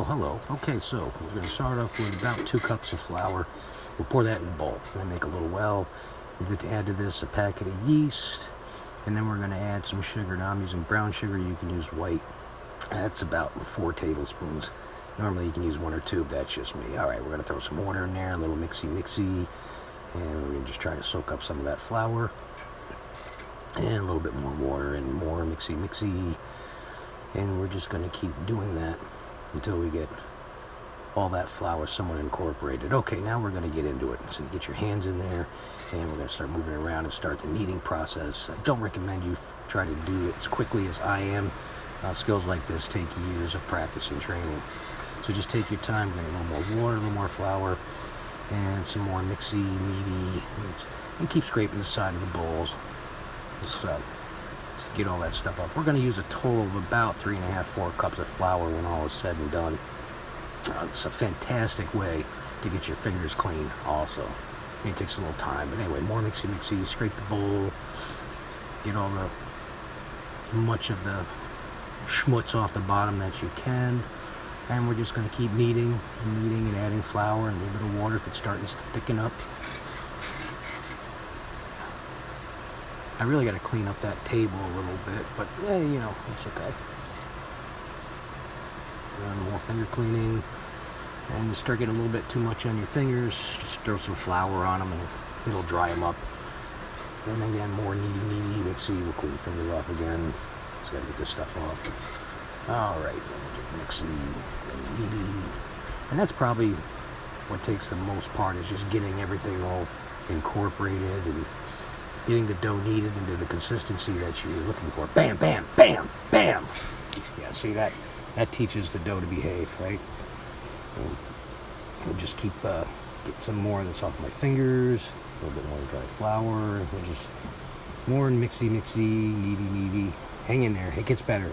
hello. Okay, so we're going to start off with about 2 cups of flour. We'll pour that in a bowl. Then make a little well. We're going to add to this a packet of yeast. And then we're going to add some sugar. Now I'm using brown sugar. You can use white. That's about 4 tablespoons. Normally you can use 1 or 2, but that's just me. All right, we're going to throw some water in there, a little mixy. And we're going to just try to soak up some of that flour. And a little bit more water and more mixy. And we're just going to keep doing that until we get all that flour somewhat incorporated. Okay, now we're going to get into it. So you get your hands in there, and we're going to start moving around and start the kneading process. I don't recommend you try to do it as quickly as I am. Skills like this take years of practice and training. So just take your time, get a little more water, a little more flour, and some more mixy, kneady, and keep scraping the side of the bowls. Just get all that stuff up. We're going to use a total of about 3.5-4 cups of flour when all is said and done. It's a fantastic way to get your fingers clean also. It takes a little time, but anyway, more mixy, scrape the bowl, get all much of the schmutz off the bottom that you can, and we're just going to keep kneading and adding flour and a little bit of water if it's starting to thicken up. I really got to clean up that table a little bit, but it's okay. And more finger cleaning, and you start getting a little bit too much on your fingers, just throw some flour on them and it'll dry them up. Then again, more kneady, mixy. We'll clean your fingers off again. Just got to get this stuff off. All right, mixy, kneady, and that's probably what takes the most part, is just getting everything all incorporated and getting the dough kneaded into the consistency that you're looking for. Bam, bam, bam, bam. Yeah, see that teaches the dough to behave, right? And we'll just keep getting some more that's off my fingers, a little bit more dry flour. We'll just more mixy, kneady. Hang in there. It gets better.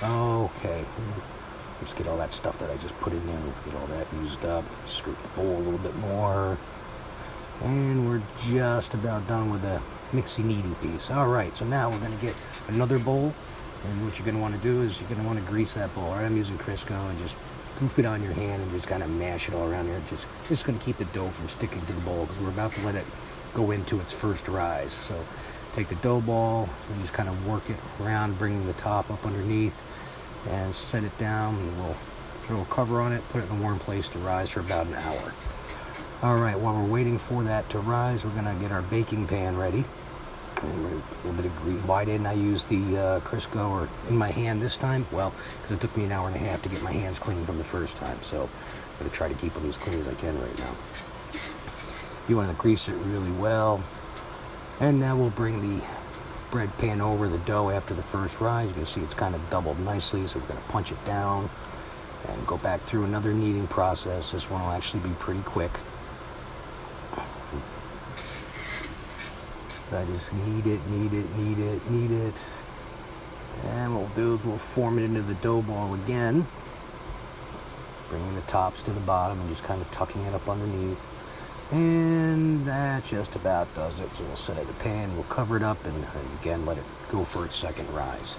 Okay. Just get all that stuff that I just put in there. Get all that used up. Scrape the bowl a little bit more. And we're just about done with the mixy kneady piece. All right, so now we're going to get another bowl. And what you're going to want to do is you're going to want to grease that bowl. All right, I'm using Crisco, and just scoop it on your hand and just kind of mash it all around there. This is going to keep the dough from sticking to the bowl because we're about to let it go into its first rise. So take the dough ball and just kind of work it around, bringing the top up underneath, and set it down. And we'll throw a cover on it, put it in a warm place to rise for about an hour. All right, while we're waiting for that to rise, we're going to get our baking pan ready. And a little bit of grease. Why didn't I use the Crisco or in my hand this time? Well, because it took me an hour and a half to get my hands clean from the first time. So I'm going to try to keep them as clean as I can right now. You want to grease it really well. And now we'll bring the bread pan over the dough after the first rise. You can see it's kind of doubled nicely, so we're going to punch it down and go back through another kneading process. This one will actually be pretty quick. I just knead it. And what we'll do is we'll form it into the dough ball again. Bringing the tops to the bottom and just kind of tucking it up underneath. And that just about does it. So we'll set it in the pan, we'll cover it up, and again let it go for its second rise.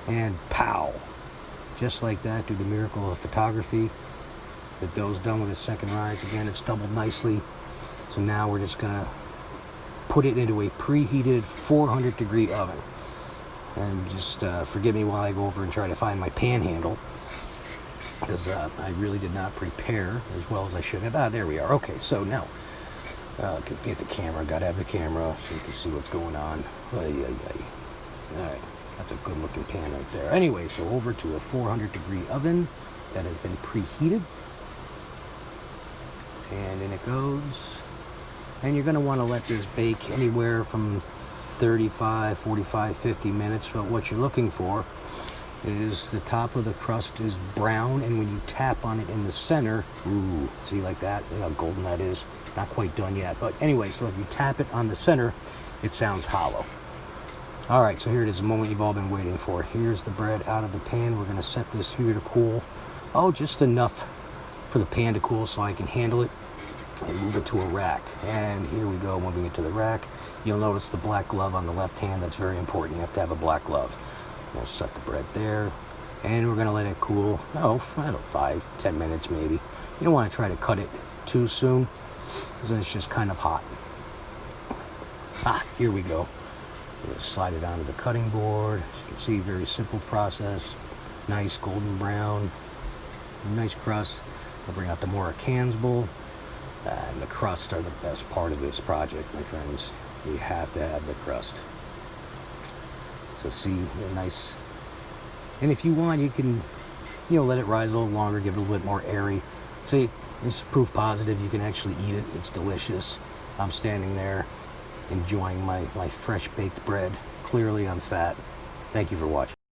And pow! Just like that, do the miracle of photography. The dough's done with its second rise. Again, it's doubled nicely. So now we're just going to put it into a preheated 400-degree oven. And just forgive me while I go over and try to find my pan handle, because I really did not prepare as well as I should have. There we are. Okay, so now get the camera. Got to have the camera so you can see what's going on. All right, that's a good-looking pan right there. Anyway, so over to a 400-degree oven that has been preheated. And in it goes. And you're going to want to let this bake anywhere from 35, 45, 50 minutes. But what you're looking for is the top of the crust is brown, and when you tap on it in the center, ooh, see like that? Look how golden that is. Not quite done yet. But anyway, so if you tap it on the center, it sounds hollow. All right, so here it is, the moment you've all been waiting for. Here's the bread out of the pan. We're going to set this here to cool. Oh, just enough for the pan to cool so I can handle it. And move it to a rack. And here we go, moving it to the rack. You'll notice the black glove on the left hand. That's very important. You have to have a black glove. We'll set the bread there, and we're gonna let it cool. Oh, I don't know, 5-10 minutes maybe. You don't want to try to cut it too soon, because then it's just kind of hot. Here we go. We'll slide it onto the cutting board. As you can see, very simple process. Nice golden brown, nice crust. I'll bring out the Moroccan's bowl. And the crusts are the best part of this project, my friends. You have to have the crust. So see, nice. And if you want, you can, let it rise a little longer, give it a little bit more airy. See, it's proof positive. You can actually eat it. It's delicious. I'm standing there enjoying my fresh baked bread. Clearly I'm fat. Thank you for watching.